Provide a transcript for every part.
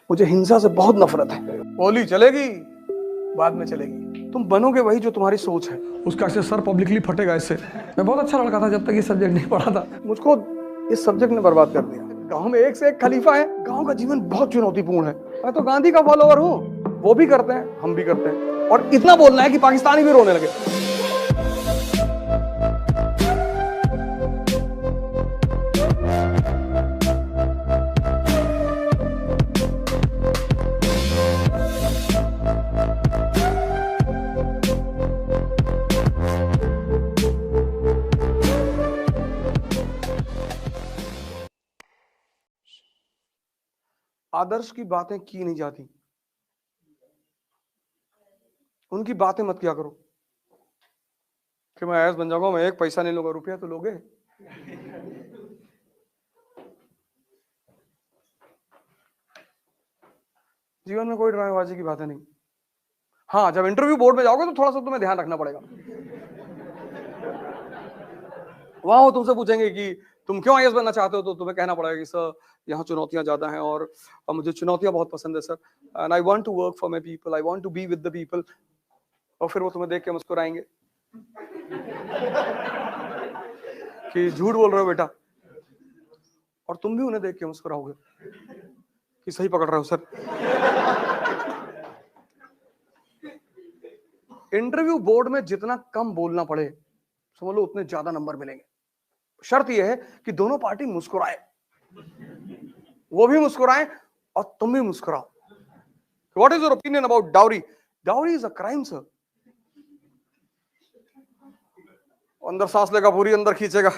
मुझे हिंसा से बहुत नफरत है। गोली चलेगी, बाद में चलेगी। तुम बनोगे वही जो तुम्हारी सोच है। उसका ऐसे सर पब्लिकली फटेगा इससे। मैं बहुत अच्छा लड़का था जब तक ये सब्जेक्ट नहीं पढ़ा था। मुझको इस सब्जेक्ट ने बर्बाद कर दिया। गांव में एक से एक खलीफा है। गांव का जीवन बहुत चुनौतीपूर्ण है। मैं तो गांधी का फॉलोअर हूँ, वो भी करते हैं, हम भी करते हैं। और इतना बोलना है कि पाकिस्तानी भी रोने लगे। आदर्श की बातें की नहीं जाती, उनकी बातें मत किया करो कि मैं आईएएस बन जाऊंगा, मैं एक पैसा नहीं लूंगा। रुपया तो लोगे। जीवन में कोई ड्रामेबाजी की बातें नहीं। हाँ, जब इंटरव्यू बोर्ड में जाओगे तो थोड़ा सा तुम्हें ध्यान रखना पड़ेगा। वहां वो तुमसे पूछेंगे कि तुम क्यों आईएएस बनना चाहते हो, तो तुम्हें कहना पड़ेगा कि सर यहाँ चुनौतियां ज्यादा हैं और मुझे चुनौतियां बहुत पसंद है sir, and I want to work for my people, I want to be with the people. और फिर वो तुम्हें देख के मुस्कुराएंगे कि झूठ बोल रहे हो बेटा, और तुम भी उन्हें देख के मुस्कुराओगे कि सही पकड़ रहे हो सर। इंटरव्यू बोर्ड में जितना कम बोलना पड़े, समझ लो उतने ज्यादा नंबर मिलेंगे। शर्त यह है कि दोनों पार्टी मुस्कुराए, वो भी मुस्कुराए और तुम भी मुस्कुराओ। What is your opinion about dowry? Dowry is a crime sir. अंदर सांस लेगा, पूरी अंदर खींचेगा।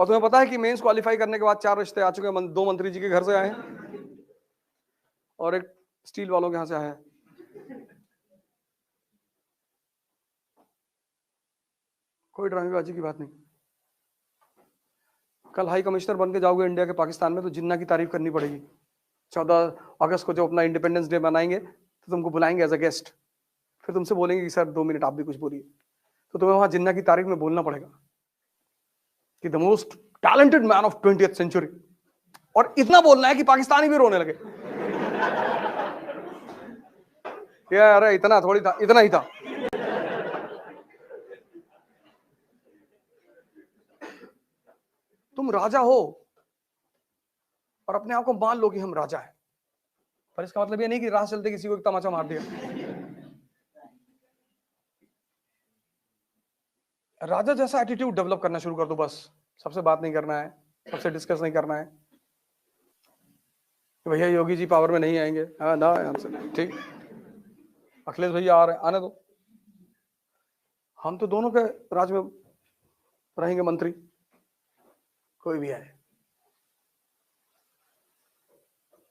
और तुम्हें पता है कि मेंस क्वालिफाई करने के बाद 4 रिश्ते आ चुके हैं। 2 मंत्री जी के घर से आए हैं और एक स्टील वालों के यहां से आया है। कोई ड्रामेबाजी की बात नहीं। कल हाई कमिश्नर बन के जाओगे इंडिया के पाकिस्तान में, तो जिन्ना की तारीफ करनी पड़ेगी। 14 अगस्त को जब अपना इंडिपेंडेंस डे मनाएंगे तो तुमको बुलाएंगे एज अ गेस्ट। फिर तुमसे बोलेंगे कि सर 2 मिनट आप भी कुछ बोलिए, तो तुम्हें वहां जिन्ना की तारीफ में बोलना पड़ेगा कि the most talented man of 20th century. और इतना बोलना है कि पाकिस्तानी भी रोने लगे। अरे इतना थोड़ी था, इतना ही था। तुम राजा हो और अपने आप को मान लो कि हम राजा हैं, पर इसका मतलब ये नहीं कि राह चलते किसी को एक तमाचा मार दिया। राजा जैसा एटीट्यूड डेवलप करना शुरू कर दो बस। सबसे बात नहीं करना है, सबसे डिस्कस नहीं करना है। भैया योगी जी पावर में नहीं आएंगे, हाँ ना ठीक, अखिलेश भैया आ रहे, आने दो, हम तो दोनों के राज में रहेंगे मंत्री, कोई भी आए।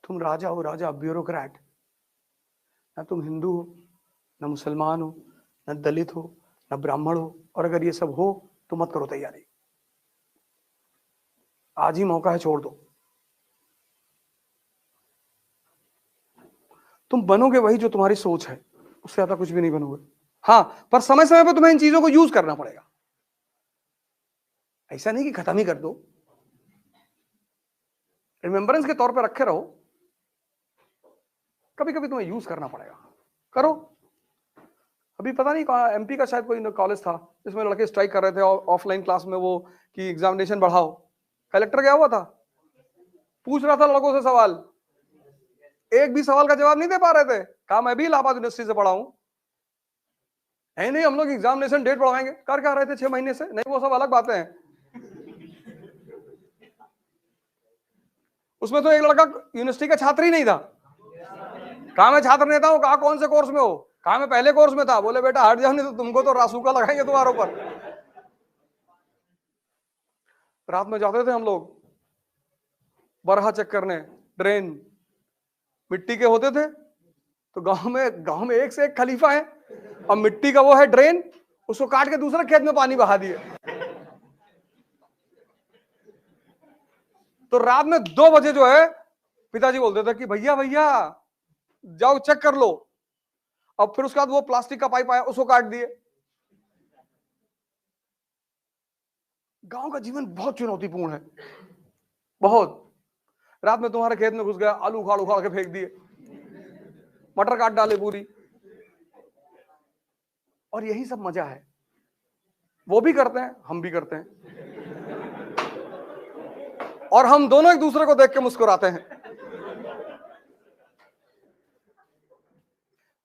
तुम राजा हो, राजा, ब्यूरोक्रेट। ना तुम हिंदू हो, ना मुसलमान हो, ना दलित हो, ना ब्राह्मण हो। और अगर ये सब हो तो मत करो तैयारी, आज ही मौका है, छोड़ दो। तुम बनोगे वही जो तुम्हारी सोच है, उससे ज्यादा कुछ भी नहीं बनोगे। हाँ, पर समय समय पर तुम्हें इन चीजों को यूज करना पड़ेगा। ऐसा नहीं कि खत्म ही कर दो, रिमेम्बरेंस के तौर पर रखे रहो। कभी कभी तुम्हें यूज करना पड़ेगा, करो। अभी पता नहीं कहाँ एमपी का शायद कोई कॉलेज था जिसमें लड़के स्ट्राइक कर रहे थे ऑफलाइन क्लास में, वो कि एग्जामिनेशन बढ़ाओ। कलेक्टर गया हुआ था, पूछ रहा था लड़कों से सवाल, एक भी सवाल का जवाब नहीं दे पा रहे थे। कहा मैं भी इलाहाबाद यूनिवर्सिटी से पढ़ा हूं, है नहीं हम लोग एग्जामिनेशन डेट बढ़ाएंगे। कर क्या रहे थे 6 महीने से? नहीं, वो सब अलग बातें हैं। उसमें तो एक लड़का यूनिवर्सिटी का छात्र ही नहीं था। कहा मैं छात्र नेता हूं। कहा कौन से कोर्स में हो? कहा मैं पहले कोर्स में था। बोले बेटा हट जाओ, नहीं तो तुमको तो रासूका लगाएंगे तुम्हारे ऊपर। रात में जाते थे हम लोग बरहा चेक करने, ड्रेन मिट्टी के होते थे, तो गांव में एक से एक खलीफा है, और मिट्टी का वो है ड्रेन, उसको काट के दूसरे खेत में पानी बहा दिए। तो रात में 2 बजे जो है पिताजी बोलते थे कि भैया भैया जाओ चेक कर लो। अब फिर उसके बाद वो प्लास्टिक का पाइप आया, उसको काट दिए। गांव का जीवन बहुत चुनौतीपूर्ण है, बहुत। रात में तुम्हारे खेत में घुस गया, आलू उखाड़ उखाड़ के फेंक दिए, मटर काट डाले पूरी, और यही सब मजा है। वो भी करते हैं, हम भी करते हैं, और हम दोनों एक दूसरे को देख के मुस्कुराते हैं।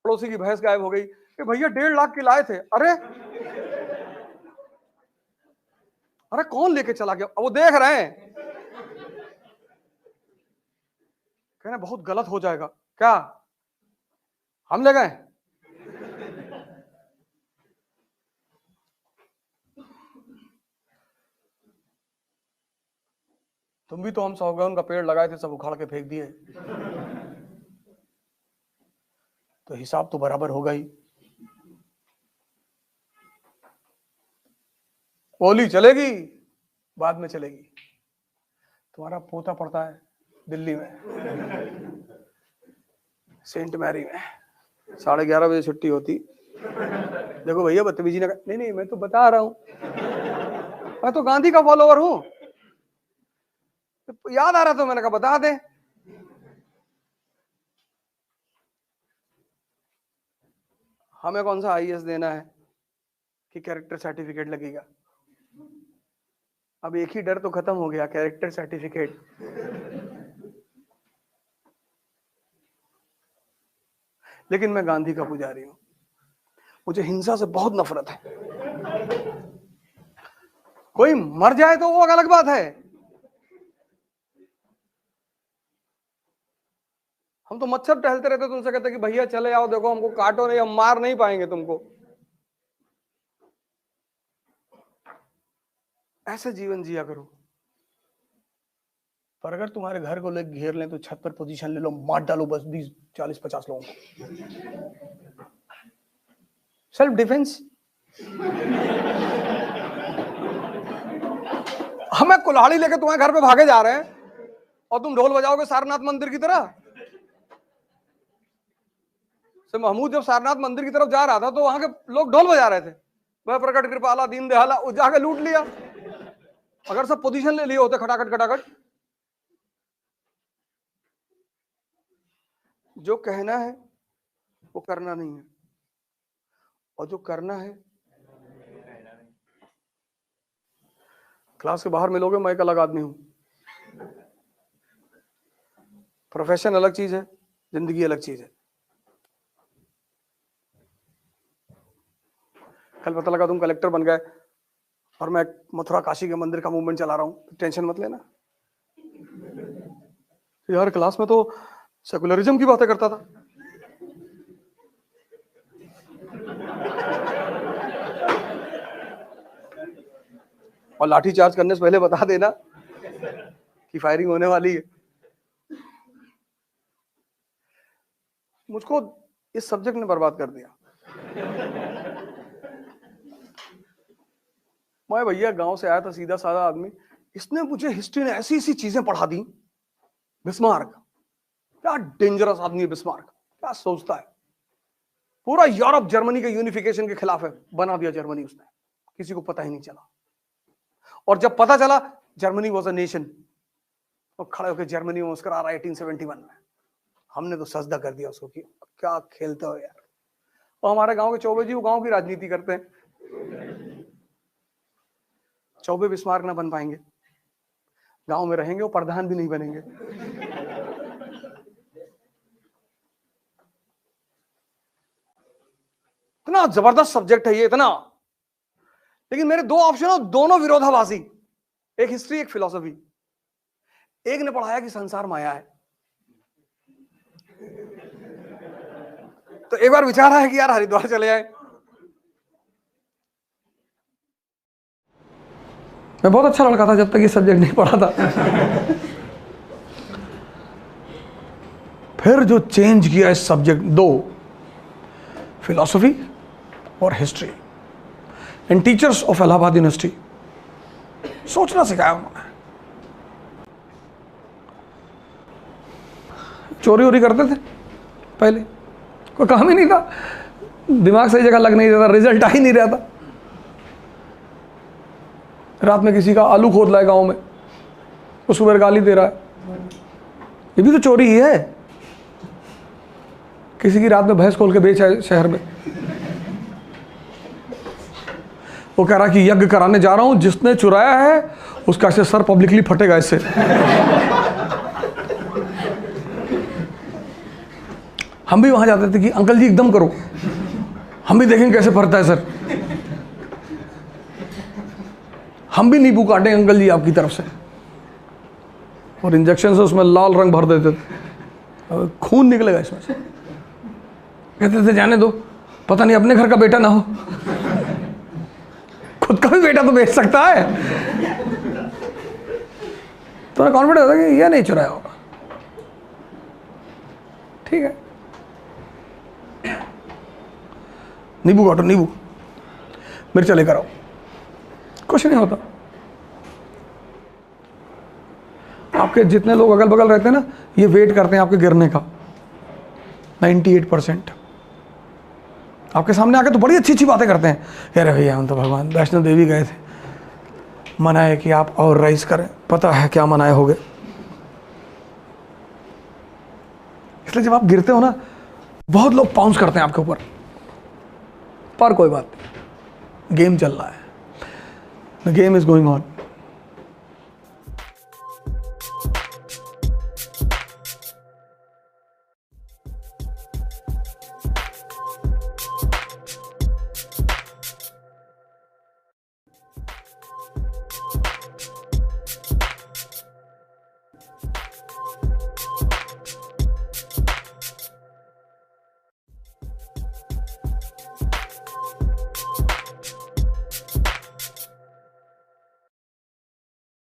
पड़ोसी की भैंस गायब हो गई, भैया 1.5 लाख की लाए थे। अरे अरे कौन लेके चला गया? वो देख रहे हैं, कहना बहुत गलत हो जाएगा। क्या हम ले गए? तुम भी तो हम सागौन का पेड़ लगाए थे, सब उखाड़ के फेंक दिए, तो हिसाब तो बराबर होगा ही। बोली चलेगी, बाद में चलेगी। तुम्हारा पोता पड़ता है दिल्ली में, सेंट मैरी में, 11:30 बजे छुट्टी होती। देखो भैया बदतमीजी ना, नहीं नहीं मैं तो बता रहा हूं, मैं तो गांधी का फॉलोवर हूं, तो याद आ रहा तो मैंने कहा बता दे। हमें कौन सा आईएएस देना है कि कैरेक्टर सर्टिफिकेट लगेगा? अब एक ही डर तो खत्म हो गया, कैरेक्टर सर्टिफिकेट। लेकिन मैं गांधी का पुजारी हूं, मुझे हिंसा से बहुत नफरत है। कोई मर जाए तो वो अलग बात है, हम तो मच्छर टहलते रहते, तुमसे कहते कि भैया चले आओ, देखो हमको काटो नहीं, हम मार नहीं पाएंगे तुमको। ऐसे जीवन जिया करो। पर अगर तुम्हारे घर को लोग घेर लें तो छत पर पोजीशन ले लो, मार डालो बस 20, 40, 50 लोगों को। Self defence. हमें कुल्हाड़ी लेके तुम्हारे घर पे भागे जा रहे हैं और तुम ढोल बजाओगे सारनाथ मंदिर की तरह। से महमूद जब सारनाथ मंदिर की तरफ जा रहा था तो वहां के लोग ढोल बजा रहे थे, वह प्रकट कृपाला दीन दयाला, जाके लूट लिया। अगर सब पोजीशन ले लिए होते खटाखट खटाखट। जो कहना है वो करना नहीं है, और जो करना है, क्लास के बाहर मिलोगे मैं एक अलग आदमी हूं। प्रोफेशन अलग चीज है, जिंदगी अलग चीज है। कल पता लगा तुम कलेक्टर बन गए और मैं मथुरा काशी के मंदिर का मूवमेंट चला रहा हूं, तो टेंशन मत लेना यार। क्लास में तो सेकुलरिज्म की बातें करता था। और लाठी चार्ज करने से पहले बता देना कि फायरिंग होने वाली है। मुझको इस सब्जेक्ट ने बर्बाद कर दिया। मैं भैया गांव से आया था, सीधा साधा आदमी, इसने मुझे हिस्ट्री ने ऐसी ऐसी चीजें पढ़ा दी। बिस्मार्क, क्या डेंजरस आदमी है बिस्मार्क, क्या सोचता है, पूरा यूरोप जर्मनी के यूनिफिकेशन के खिलाफ है, बना दिया जर्मनी उसने, किसी को पता ही नहीं चला। और जब पता चला जर्मनी वॉज अ नेशन, तो खड़े होकर जर्मनी में मुस्कुरा रहा 1871 में। हमने तो सजदा कर दिया उसको कि क्या खेलते हो यार। और हमारे गांव के चौबे जी वो गांव की राजनीति करते हैं। चौबे बिस्मार्क ना बन पाएंगे, गांव में रहेंगे, वो प्रधान भी नहीं बनेंगे। इतना जबरदस्त सब्जेक्ट है ये, इतना। लेकिन मेरे 2 ऑप्शन हो, दोनों विरोधाभासी, एक हिस्ट्री एक फिलॉसफी। एक ने पढ़ाया कि संसार माया है, तो एक बार विचार आया कि यार हरिद्वार चले जाए। मैं बहुत अच्छा लड़का था जब तक ये सब्जेक्ट नहीं पढ़ा था। फिर जो चेंज किया इस सब्जेक्ट, 2, फिलॉसफी और history, and teachers of Allahabad university, सोचना सिखाया उन्होंने। चोरी वोरी करते थे पहले, कोई काम ही नहीं था, दिमाग सही जगह लग नहीं रहा था, रिजल्ट आ ही नहीं रहा था। रात में किसी का आलू खोद रहा है गाँव में, वो सुबह गाली दे रहा है, ये भी तो चोरी ही है। किसी की रात में भैंस खोल के बेच आए शहर में, वो कह रहा कि यज्ञ कराने जा रहा हूं, जिसने चुराया है उसका ऐसे सर पब्लिकली फटेगा इससे। हम भी वहां जाते थे कि अंकल जी एकदम करो, हम भी देखेंगे कैसे फटता है सर, हम भी नींबू काटें अंकल जी आपकी तरफ से, और इंजेक्शन से उसमें लाल रंग भर देते थे, खून निकलेगा इसमें से। कहते थे जाने दो, पता नहीं अपने घर का बेटा ना हो, खुद का भी बेटा तो बेच सकता है। तो कॉन्फिडेंस होता है कि यह नहीं चुराया होगा, ठीक है। नींबू काटो, नींबू मिर्चा लेकर आओ, कुछ नहीं होता। आपके जितने लोग अगल बगल रहते हैं ना, ये वेट करते हैं आपके गिरने का। 98% आपके सामने आके तो बड़ी अच्छी अच्छी बातें करते हैं, अरे भैया हम तो भगवान वैष्णो देवी गए थे, मनाए कि आप और राइज करें, पता है क्या मनाए होगे। इसलिए जब आप गिरते हो ना, बहुत लोग पाउंस करते हैं आपके ऊपर, पर कोई बात नहीं, गेम चल रहा है, the game is going on.